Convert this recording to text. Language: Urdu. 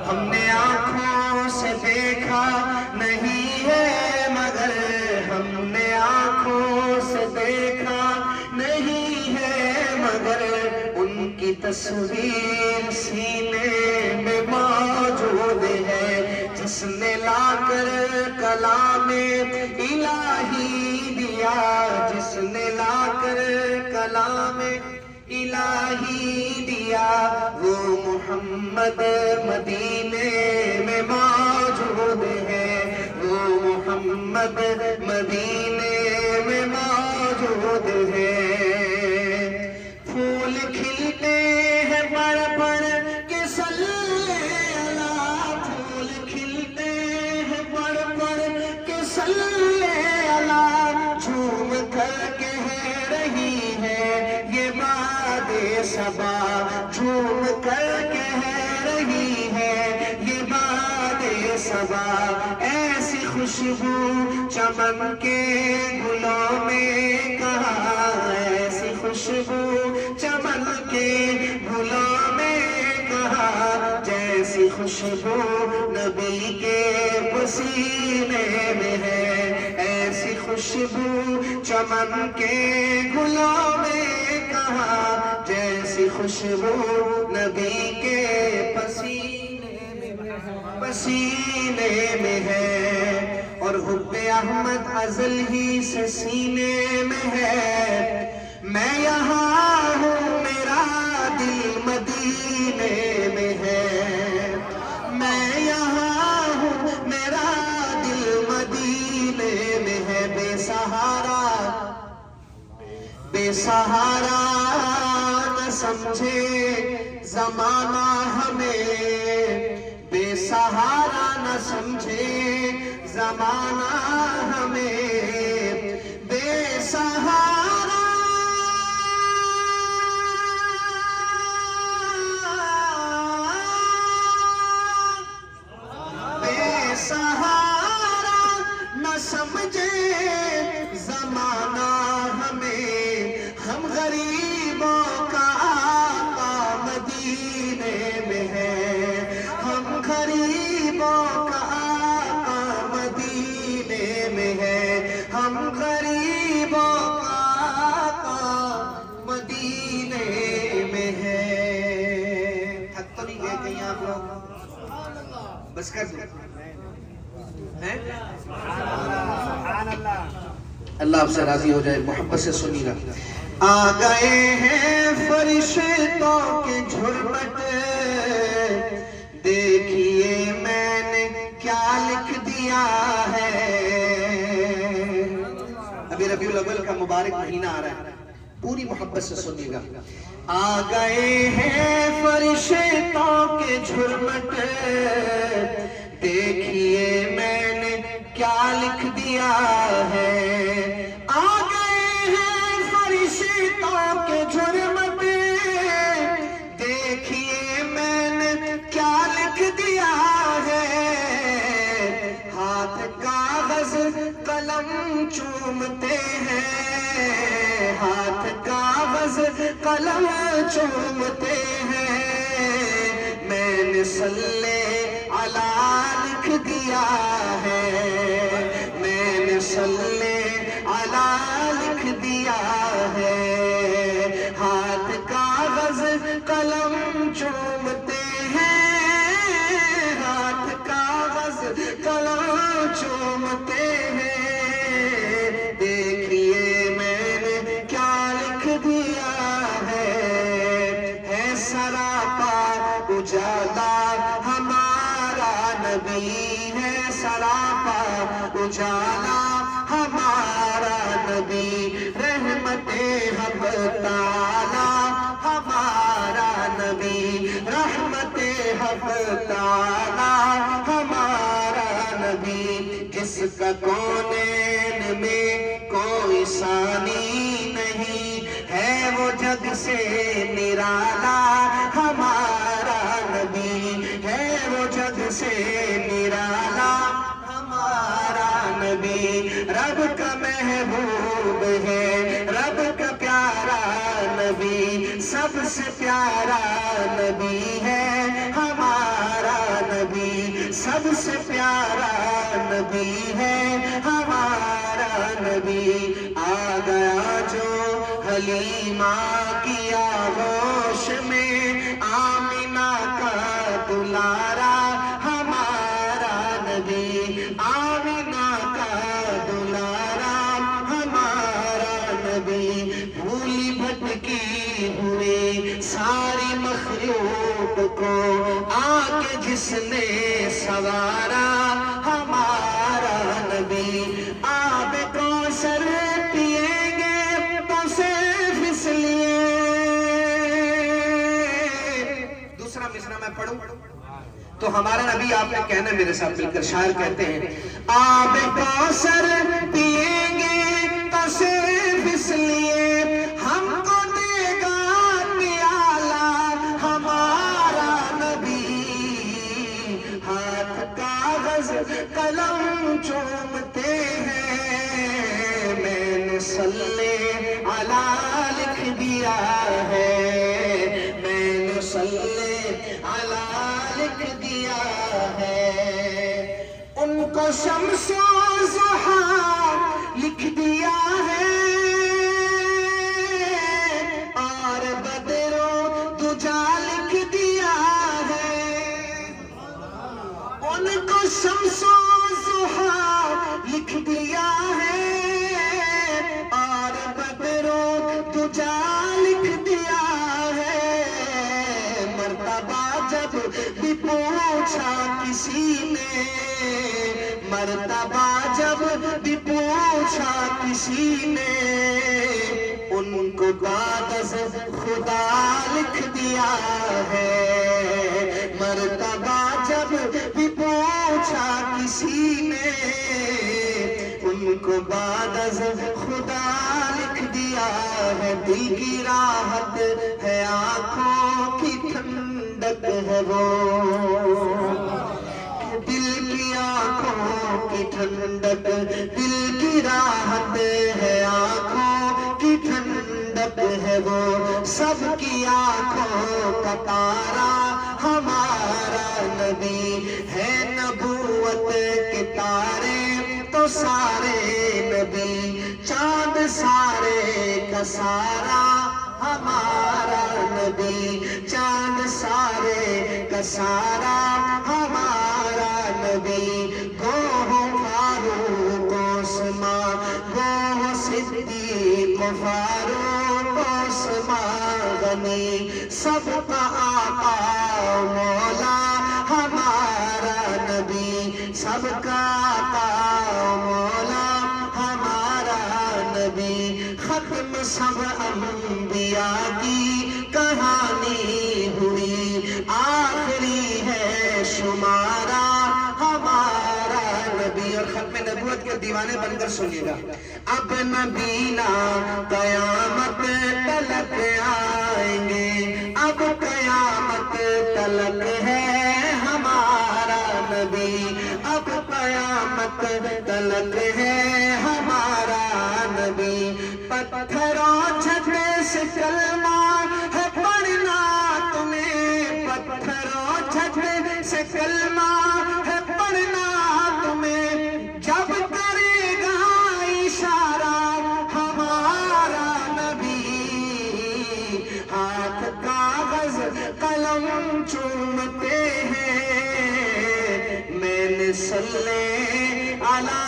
ہم نے آنکھوں سے دیکھا نہیں ہے مگر ہم نے آنکھوں سے دیکھا نہیں ہے مگر ان کی تصویر سینے میں موجود ہے جس نے لا کر کلام الہی دیا جس نے لا کر کلام الہی دیا وہ محمد مدینے میں موجود ہے وہ محمد مدینے میں موجود ہے پھول کھلتے ہیں بڑھ بڑھ کے صلی اللہ پھول کھلتے ہیں بڑھ بڑھ کے صلی اللہ جھوم کر کہہ رہی ہے یہ باد صبا جھوم کر کہہ رہی ہے یہ باد صبا ایسی خوشبو چمن کے گلوں میں کہاں ایسی خوشبو چمن کے گلوں میں کہاں جیسی خوشبو نبی کے پسینے میں ہے ایسی خوشبو چمن کے گلوں میں کہاں جیسی خوشبو نبی کے پسینے میں ہے اور حب احمد ازل ہی سے سینے میں ہے میں یہاں ہوں میرا دل مدینے میں ہے میں یہاں ہوں میرا دل مدینے میں ہے بے سہارا نہ سمجھے زمانہ ہمیں بے سہارا نہ سمجھے زمانہ ہمیں بے سہارا بے سہارا نہ سمجھے زمانہ ہمیں ہم غریبوں کا آقا مدینے میں ہے ہم غریبوں کا آقا مدینے میں ہے ہم غریبوں کا آقا مدینے میں ہے تھک تو نہیں گئے کہیں آپ لوگ بس کر دو اللہ آپ سے راضی ہو جائے محبت سے سنیے گا آ گئے ہیں فرشتوں کے جھرمٹ دیکھیے میں نے کیا لکھ دیا ہے ابھی ربیع الاول کا مبارک مہینہ آ رہا ہے پوری محبت سے سنیے گا آ گئے ہیں فرشتوں کے جھرمٹ دیکھیے میں نے کیا لکھ دیا ہے آ گئے ہیں فرشتوں کے جھرمٹ دیکھیے میں نے کیا لکھ دیا ہے ہاتھ کاغذ قلم چومتے ہیں ہاتھ کاغذ قلم چومتے ہیں میں نے صلی علی لکھ دیا ہے میں نے صلی علی لکھ دیا ہے ہاتھ کاغذ قلم چومتے ہیں ہاتھ کاغذ قلم چومتے ہیں دیکھیے میں نے کیا لکھ دیا ہے سراپا اجالا ہمارا نبی ہے سراپا اجالا ہمارا نبی رحمت حق تعالی ہمارا نبی رحمت حق تعالی ہمارا نبی جس کا کونین میں کوئی ثانی نہیں ہے وہ جگ سے نرالا ہمارا نبی ہے وہ جگ سے نرالا ہمارا نبی رب کا محبوب ہے رب کا پیارا نبی سب سے پیارا نبی ہے ہمارا نبی سب سے پیارا نبی ہے ہمارا نبی، آ گیا جو حلیمہ کی آغوش میں، آمینہ کا دلارا ہمارا نبی، آمینہ کا دلارا ہمارا نبی، بھولی بھٹکی ہوئی ساری مخلوق کو آ کے جس نے سوارا ہمارا نبی، آب کوثر پیئیں گے تو صرف اس لیے۔ دوسرا مصرع میں پڑھوں تو ہمارا نبی آپ نے کہنا میرے ساتھ مل کر، شاعر کہتے ہیں آب کوثر پیئیں گے تو صرف اس لیے، ہم کو دے گا پیالہ ہمارا نبی، ہاتھ کاغذ قلم چومتے ہیں، میں نے صلی علی لکھ دیا ہے، میں نے صلی علی لکھ دیا ہے، ان کو شمس و ضحیٰ لکھ دیا ہے، اور بدر و دجا لکھ دیا ہے، ان کو شمس و ضحیٰ لکھ دیا ہے، اور بدر و دجا لکھ دیا ہے، مرتبہ جب بھی پوچھا کسی نے، مرتبہ جب بھی پوچھا کسی نے، ان کو کاغذ خدا لکھ دیا ہے، مرتبہ جب بھی پوچھا کسی نے، ان کو کاغذ خدا لکھ دیا ہے، دل کی راحت ہے آنکھوں کی ٹھنڈک ہے وہ، دل کی آنکھوں کی ٹھنڈک، دل کی راحت ہے آنکھوں کی ٹھنڈک ہے وہ، سب کی آنکھوں کا تارا ہمارا نبی ہے، نبوت کے تارے تو سارے نبی، چاند سارے کا سارا ہمارا نبی، چاند سارے کا سارا ہمارا نبی، گوہ فاروق عثمان، گوہ صدیق فاروق عثمان غنی، سب کا آقا مولا ہمارا نبی، سب کا آقا مولا ہمارا نبی، ختم سب انبیاء کی کہانی ہوئی، آخری ہے شمارا ہمارا نبی، اور ختم نبوت کے دیوانے بن کر سنیے گا، اب نبینا قیامت تلک آئیں گے، اب قیامت تلک ہے ہمارا نبی، اب قیامت تلک ہے ہمارا نبی، پتھروں چھتے سے کلمہ ہے پڑھنا تمہیں، پتھروں چھتے سے کلمہ ہے پڑھنا تمہیں، جب کرے گا اشارہ ہمارا نبی، ہاتھ کاغذ قلم چومتے ہیں، میں نے صلی علی